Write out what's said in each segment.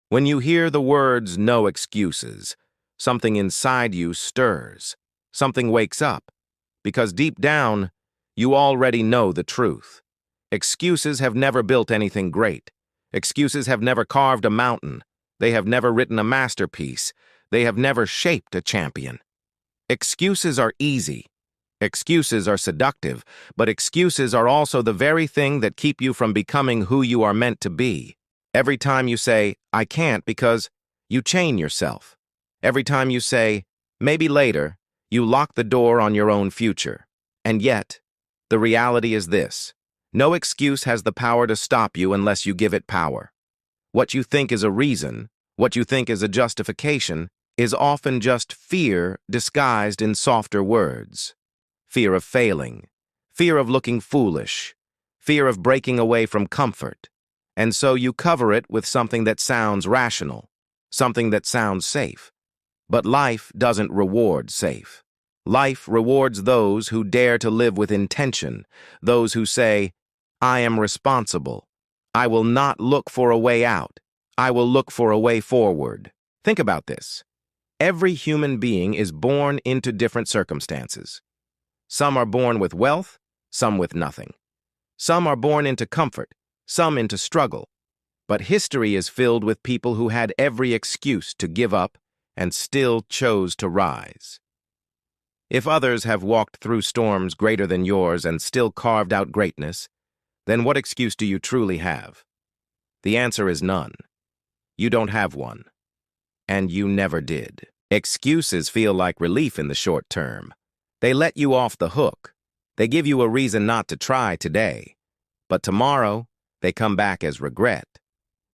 When you hear the words "no excuses," something inside you stirs, something wakes up, because deep down, you already know the truth. Excuses have never built anything great. Excuses have never carved a mountain. They have never written a masterpiece. They have never shaped a champion. Excuses are easy. Excuses are seductive, but excuses are also the very thing that keep you from becoming who you are meant to be. Every time you say, "I can't," because you chain yourself. Every time you say, "maybe later," you lock the door on your own future. And yet, the reality is this: no excuse has the power to stop you unless you give it power. What you think is a reason, what you think is a justification, is often just fear disguised in softer words. Fear of failing, fear of looking foolish, fear of breaking away from comfort. And so you cover it with something that sounds rational, something that sounds safe. But life doesn't reward safe. Life rewards those who dare to live with intention, those who say, "I am responsible. I will not look for a way out. I will look for a way forward." Think about this. Every human being is born into different circumstances. Some are born with wealth, some with nothing. Some are born into comfort, some into struggle. But history is filled with people who had every excuse to give up and still chose to rise. If others have walked through storms greater than yours and still carved out greatness, then what excuse do you truly have? The answer is none. You don't have one. And you never did. Excuses feel like relief in the short term. They let you off the hook. They give you a reason not to try today. But tomorrow, they come back as regret.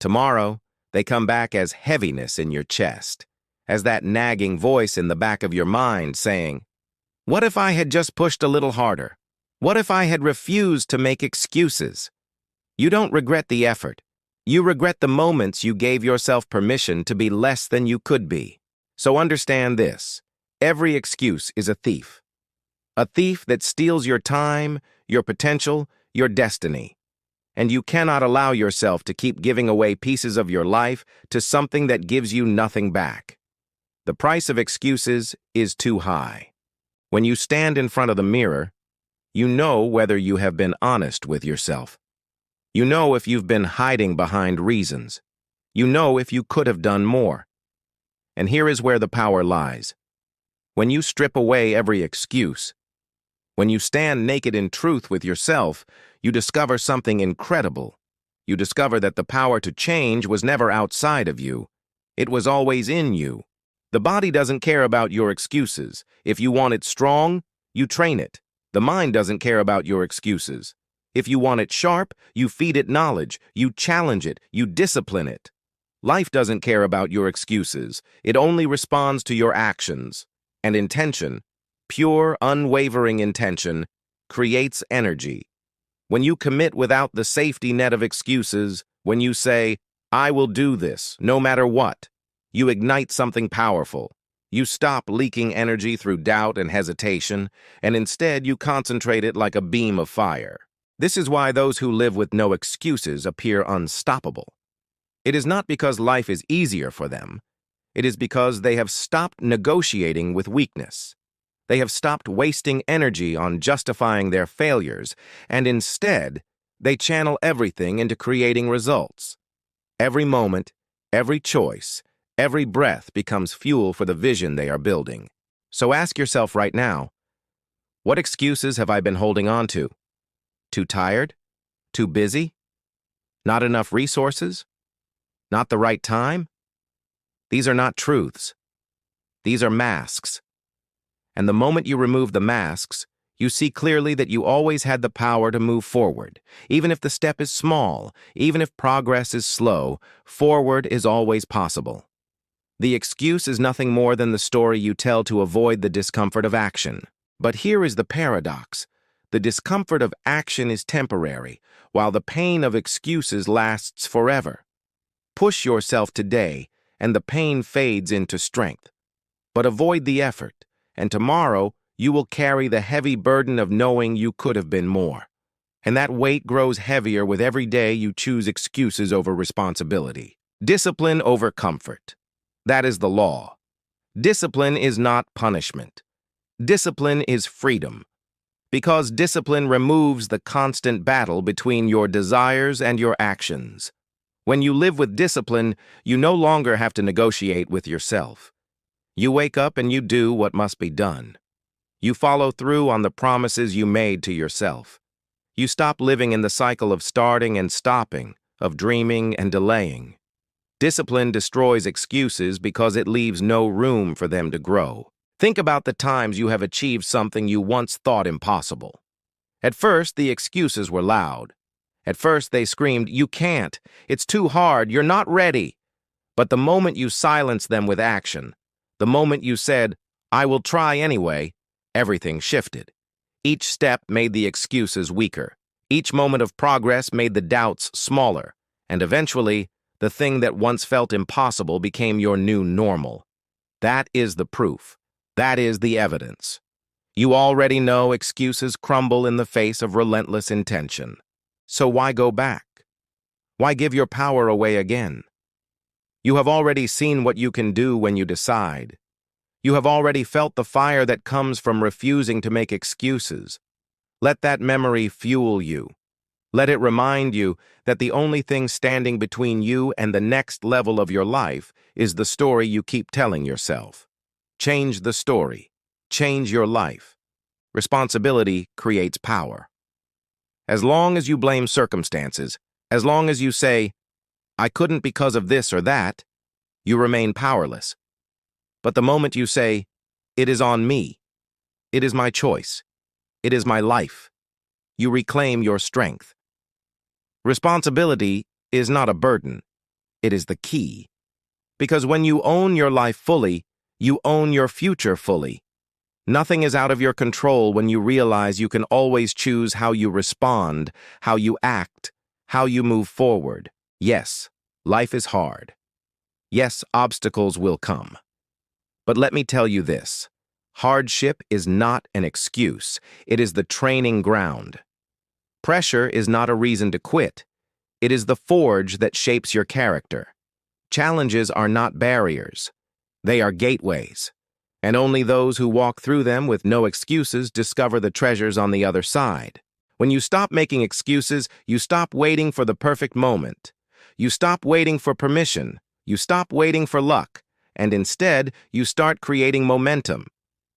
Tomorrow, they come back as heaviness in your chest, as that nagging voice in the back of your mind saying, "What if I had just pushed a little harder? What if I had refused to make excuses?" You don't regret the effort. You regret the moments you gave yourself permission to be less than you could be. So understand this: every excuse is a thief. A thief that steals your time, your potential, your destiny. And you cannot allow yourself to keep giving away pieces of your life to something that gives you nothing back. The price of excuses is too high. When you stand in front of the mirror, you know whether you have been honest with yourself. You know if you've been hiding behind reasons. You know if you could have done more. And here is where the power lies. When you strip away every excuse, when you stand naked in truth with yourself, you discover something incredible. You discover that the power to change was never outside of you. It was always in you. The body doesn't care about your excuses. If you want it strong, you train it. The mind doesn't care about your excuses. If you want it sharp, you feed it knowledge, you challenge it, you discipline it. Life doesn't care about your excuses. It only responds to your actions. And intention, pure, unwavering intention, creates energy. When you commit without the safety net of excuses, when you say, "I will do this, no matter what," you ignite something powerful. You stop leaking energy through doubt and hesitation, and instead you concentrate it like a beam of fire. This is why those who live with no excuses appear unstoppable. It is not because life is easier for them. It is because they have stopped negotiating with weakness. They have stopped wasting energy on justifying their failures, and instead, they channel everything into creating results. Every moment, every choice, every breath becomes fuel for the vision they are building. So ask yourself right now, what excuses have I been holding on to? Too tired? Too busy? Not enough resources? Not the right time? These are not truths. These are masks. And the moment you remove the masks, you see clearly that you always had the power to move forward. Even if the step is small, even if progress is slow, forward is always possible. The excuse is nothing more than the story you tell to avoid the discomfort of action. But here is the paradox. The discomfort of action is temporary, while the pain of excuses lasts forever. Push yourself today, and the pain fades into strength. But avoid the effort, and tomorrow you will carry the heavy burden of knowing you could have been more. And that weight grows heavier with every day you choose excuses over responsibility. Discipline over comfort. That is the law. Discipline is not punishment. Discipline is freedom. Because discipline removes the constant battle between your desires and your actions. When you live with discipline, you no longer have to negotiate with yourself. You wake up and you do what must be done. You follow through on the promises you made to yourself. You stop living in the cycle of starting and stopping, of dreaming and delaying. Discipline destroys excuses because it leaves no room for them to grow. Think about the times you have achieved something you once thought impossible. At first, the excuses were loud. At first, they screamed, "You can't. It's too hard. You're not ready." But the moment you silenced them with action, the moment you said, "I will try anyway," everything shifted. Each step made the excuses weaker. Each moment of progress made the doubts smaller. And eventually, the thing that once felt impossible became your new normal. That is the proof. That is the evidence. You already know excuses crumble in the face of relentless intention. So why go back? Why give your power away again? You have already seen what you can do when you decide. You have already felt the fire that comes from refusing to make excuses. Let that memory fuel you. Let it remind you that the only thing standing between you and the next level of your life is the story you keep telling yourself. Change the story. Change your life. Responsibility creates power. As long as you blame circumstances, as long as you say, "I couldn't because of this or that," you remain powerless. But the moment you say, "It is on me. It is my choice. It is my life," you reclaim your strength. Responsibility is not a burden. It is the key. Because when you own your life fully, you own your future fully. Nothing is out of your control when you realize you can always choose how you respond, how you act, how you move forward. Yes, life is hard. Yes, obstacles will come. But let me tell you this. Hardship is not an excuse. It is the training ground. Pressure is not a reason to quit. It is the forge that shapes your character. Challenges are not barriers. They are gateways. And only those who walk through them with no excuses discover the treasures on the other side. When you stop making excuses, you stop waiting for the perfect moment. You stop waiting for permission. You stop waiting for luck. And instead, you start creating momentum.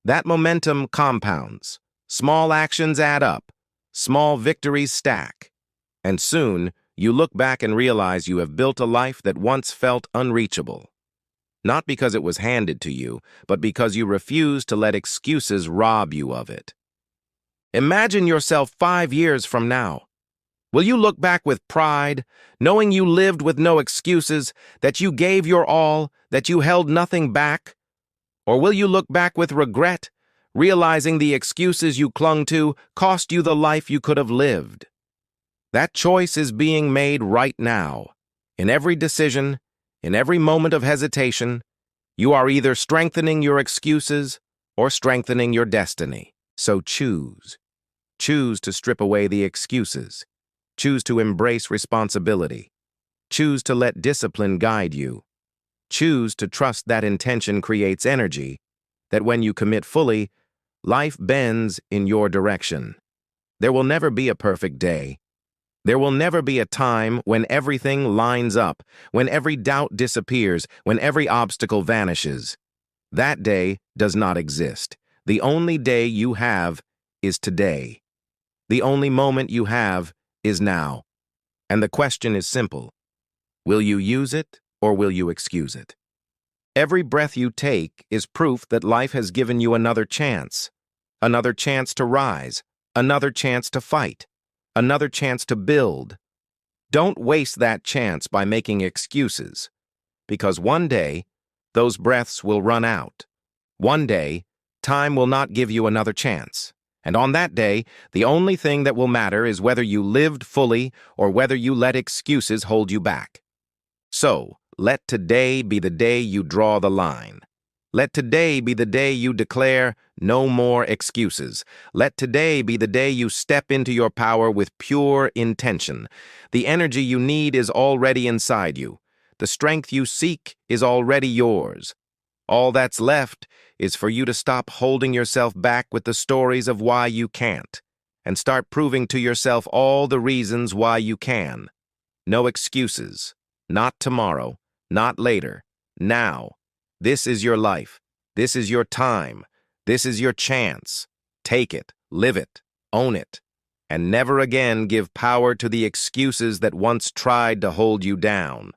That momentum compounds. Small actions add up. Small victories stack. And soon, you look back and realize you have built a life that once felt unreachable. Not because it was handed to you, but because you refused to let excuses rob you of it. Imagine yourself 5 years from now. Will you look back with pride, knowing you lived with no excuses, that you gave your all, that you held nothing back? Or will you look back with regret, realizing the excuses you clung to cost you the life you could have lived? That choice is being made right now. In every decision, in every moment of hesitation, you are either strengthening your excuses or strengthening your destiny. So choose. Choose to strip away the excuses. Choose to embrace responsibility. Choose to let discipline guide you. Choose to trust that intention creates energy, that when you commit fully, life bends in your direction. There will never be a perfect day. There will never be a time when everything lines up, when every doubt disappears, when every obstacle vanishes. That day does not exist. The only day you have is today. The only moment you have is now. And the question is simple. Will you use it or will you excuse it? Every breath you take is proof that life has given you another chance to rise, another chance to fight, another chance to build. Don't waste that chance by making excuses, because one day, those breaths will run out. One day, time will not give you another chance. And on that day, the only thing that will matter is whether you lived fully or whether you let excuses hold you back. So, let today be the day you draw the line. Let today be the day you declare no more excuses. Let today be the day you step into your power with pure intention. The energy you need is already inside you. The strength you seek is already yours. All that's left is for you to stop holding yourself back with the stories of why you can't, and start proving to yourself all the reasons why you can. No excuses. Not tomorrow. Not later. Now. This is your life. This is your time. This is your chance. Take it, live it, own it, and never again give power to the excuses that once tried to hold you down.